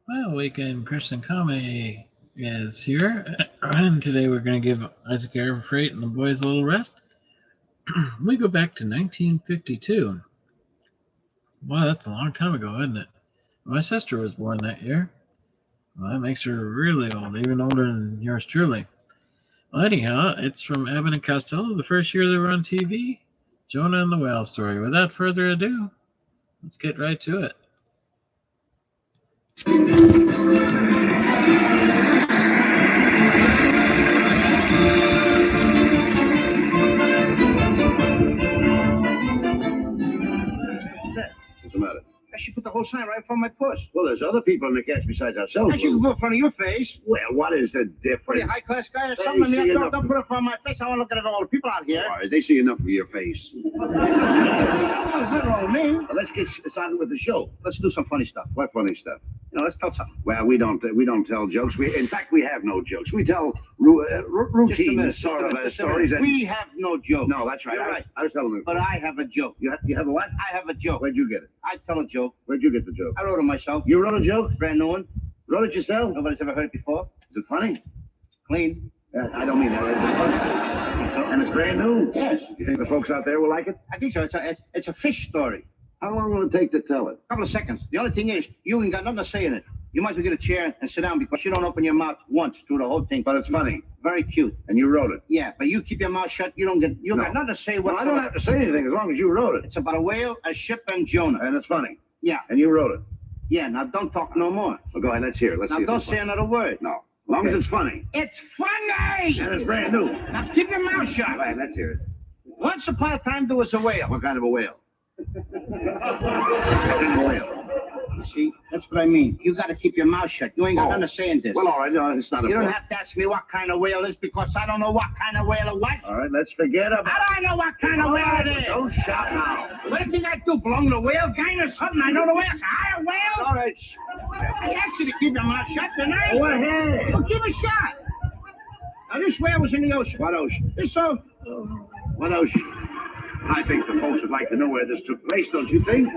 Well, Weekend Christian Comedy is here, and today we're going to give Isaac Air Freight and the boys a little rest. We go back to 1952. Wow, that's a long time ago, isn't it? My sister was born that year. Well, that makes her really old, even older than yours truly. Well, anyhow, it's from Abbott and Costello, the first year they were on TV. Jonah and the Whale Story. Without further ado, let's get right to it. What's the matter? I should put the whole sign right in front of my push. Well, there's other people in the catch besides ourselves. I should put it in front of your face. Well, what is the Are difference? you a high-class guy or They something? see Don't enough. put it in front of my face. I want to look at it all the people out here. All right, they see enough of your face. What's that wrong with me? Well, let's get started with the show. Let's do some funny stuff. What funny stuff? Let's tell something. Well, we don't tell jokes. In fact, we have no jokes. We tell Just a routine minute, sort just a of minute. stories. And We have no joke. no, that's right. You're right. I was telling them. But I have a joke. You have a what? I have a joke. Where'd you get it? I tell a joke. Where'd you get the joke? I wrote it myself. You wrote a joke? Brand new one. Wrote it yourself? Nobody's ever heard it before. Is it funny? Clean. I don't mean that. Is it funny? I think so. And it's brand new. Yes. You think the folks out there will like it? I think so. It's a fish story. How long will it take to tell it? A couple of seconds. The only thing is, you ain't got nothing to say in it. You might as well get a chair and sit down because you don't open your mouth once through the whole thing. But it's funny. Very cute. And you wrote it. Yeah, but you keep your mouth shut. You No. got nothing to say. Well, I don't have to say anything as long as you wrote it. It's about a whale, a ship, and Jonah. And it's funny. Yeah, And you wrote it. yeah. Now don't talk no more. Well, go ahead. Let's hear it. Let's Now see if don't it's say funny. another word. No. As long as Okay. it's funny. It's funny. And it's brand new. Now keep your mouth shut. Go ahead. Let's hear it. Once upon a time there was a whale. What kind of a whale? What kind of a whale? You see, that's what I mean. You got to keep your mouth shut. You ain't got Oh. nothing to say in this. Well, all right. No, it's not You don't important. have to ask me what kind of whale it is because I don't know what kind of whale it was. All right. Let's forget about How do I know what kind of whale it is? Don't shout now. What do you think I do? Belong to the whale gang or something? I know the whale's a higher whale. All right. I asked you to keep your mouth shut, didn't I? Go ahead. Well, keep it shut. Now, this whale was in the ocean. What ocean? This so. What ocean? I think the folks would like to know where this took place, don't you think?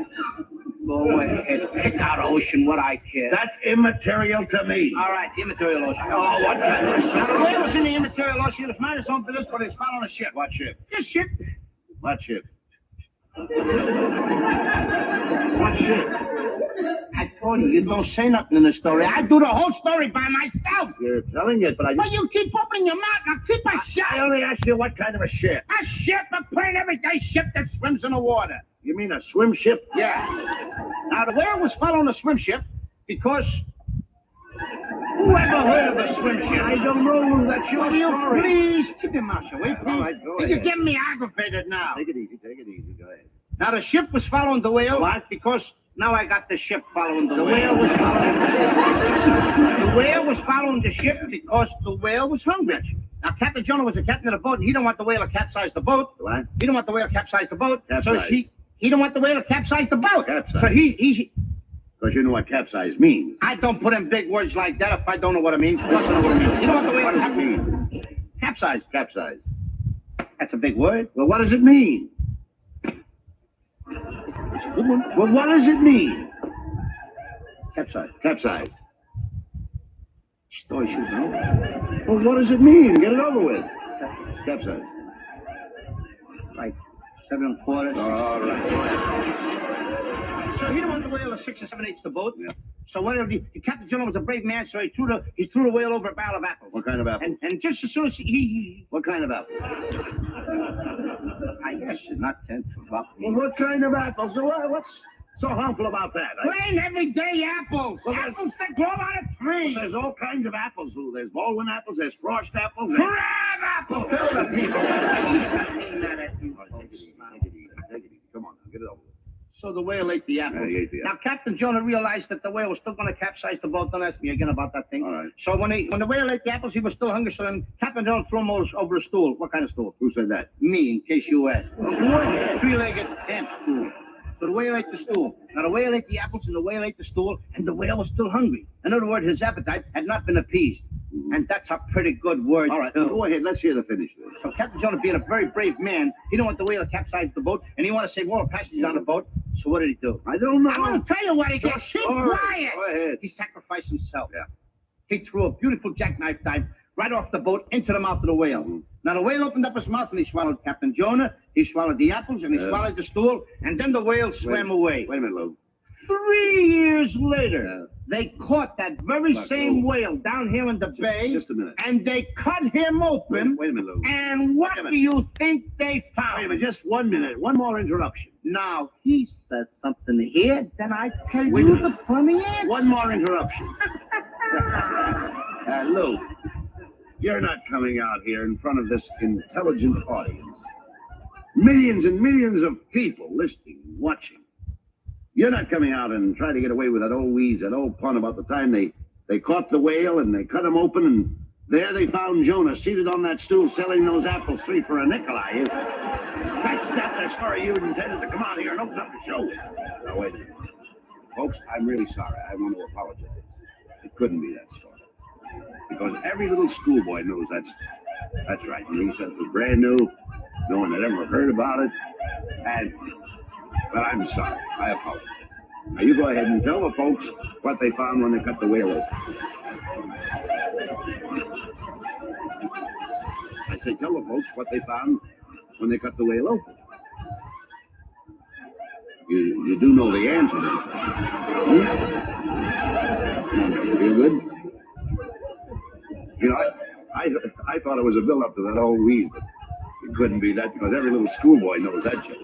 Go ahead. Pick out ocean, what I care. That's immaterial to me. All right, the immaterial ocean. Oh, what kind of Now, the whale was in the immaterial ocean. It was mind its own business, but it's following a ship. What ship? This ship. What ship? What ship? I told you don't say nothing in the story. I do the whole story by myself. You're telling it, but I But you keep opening your mouth. Now keep it shut. I only asked you what kind of a ship. A ship, a plain everyday ship that swims in the water. You mean a swim ship? Yeah. Now, the whale was following a swim ship because who ever heard of a swim ship? I don't know. That's your Will you story. please keep your mouth shut, will you, please? All right, go You're ahead. getting me aggravated now. Take it easy. Take it easy. Go ahead. Now, the ship was following the whale. What? Because now I got the ship following the The whale. whale was following the ship. The whale was following the ship because the whale was hungry. Now, Captain Jonah was the captain of the boat, and he don't want the whale to capsize the boat. What? He don't want the whale to capsize the boat. So Capsize. he don't want the whale to capsize the boat. Capsize. So he Because you know what capsize means. I don't put in big words like that if I don't know what it means. He doesn't know what it means. You don't want the whale What to does it mean? capsize. Capsize. That's a big word. Well, what does it mean? It's a good one. Well, what does it mean? Capsize. Capsize. Story should know. Well, what does it mean? Get it over with. Capsize. Like 7 quarters. All right. So he don't want the whale to 6 or 7/8 the boat. Yeah. So whatever Captain Jonah was a brave man, so he threw the whale over a barrel of apples. What kind of apple? And just as soon as he What kind of apple? I guess should not tend to rock Well, me. what kind of apples? What's so harmful about that? Plain everyday apples. Well, there's- Apples that grow on a tree. There's all kinds of apples. There's Baldwin apples. There's Frost apples. Crab apples. Tell the people. Stop saying that at me, Take it folks. easy. Take it easy. Take it easy. Come on, now, get it over with. So the whale ate the apple. Yeah, he ate the apple. Now Captain Jonah realized that the whale was still going to capsize the boat. Don't ask me again about that thing. All right. So when the whale ate the apples, he was still hungry. So then Captain Jonah threw him over a stool. What kind of stool? Who said that? Me, in case you ask. A three-legged camp stool. So the whale ate the stool. Now the whale ate the apples and the whale ate the stool, and the whale was still hungry. In other words, his appetite had not been appeased. And that's a pretty good word, All right, too. go ahead. Let's hear the finish of this. So Captain Jonah, being a very brave man, he didn't want the whale to capsize the boat, and he wanted to save all the passengers on the boat. So what did he do? I don't know. I'm going to tell you what he did. Just Keep all right, quiet. go ahead. He sacrificed himself. Yeah. He threw a beautiful jackknife dive right off the boat into the mouth of the whale. Now, the whale opened up his mouth, and he swallowed Captain Jonah. He swallowed the apples, and he swallowed the stool, and then the whale swam away. Wait a minute, Lou. 3 years later, they caught that very same whale down here in the bay. Just a minute. And they cut him open. Wait a minute, Lou. And what do you think they found? Wait a minute, just 1 minute. One more interruption. Now, he says something here, then I tell Wait a you minute. the funny answer. One more interruption. Lou, you're not coming out here in front of this intelligent audience. Millions and millions of people listening and watching. You're not coming out and trying to get away with that old wheeze, that old pun about the time they caught the whale and they cut him open and there they found Jonah seated on that stool selling those apples 3 for a nickel, are you? That's not the story you intended to come out here and open up the show with. Now, wait a minute. Folks, I'm really sorry. I want to apologize. It couldn't be that story. Because every little schoolboy knows that story. That's right. And he said it was brand new. No one had ever heard about it. But I'm sorry. I apologize. Now you go ahead and tell the folks what they found when they cut the whale open. I say tell the folks what they found when they cut the whale open. You do know the answer, don't you? Feel good? You know, I thought it was a build-up to that old wheeze, but it couldn't be that because every little schoolboy knows that shit.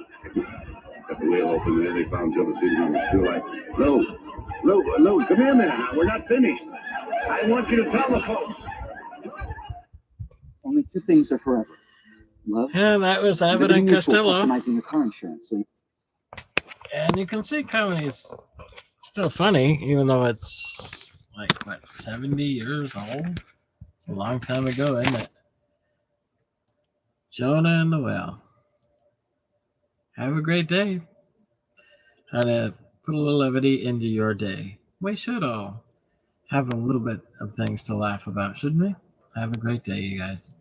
Cut the whale open, and then they found Jonah sitting on the stool like, Lou, come here a minute now. We're not finished. I want you to tell the folks. Only 2 things are forever: love. Yeah, that was Abbott and Costello. Customizing your car insurance. So And you can see comedy's still funny, even though it's like, what, 70 years old? It's a long time ago, isn't it? Jonah and the whale. Have a great day. Try to put a little levity into your day. We should all have a little bit of things to laugh about, shouldn't we? Have a great day, you guys.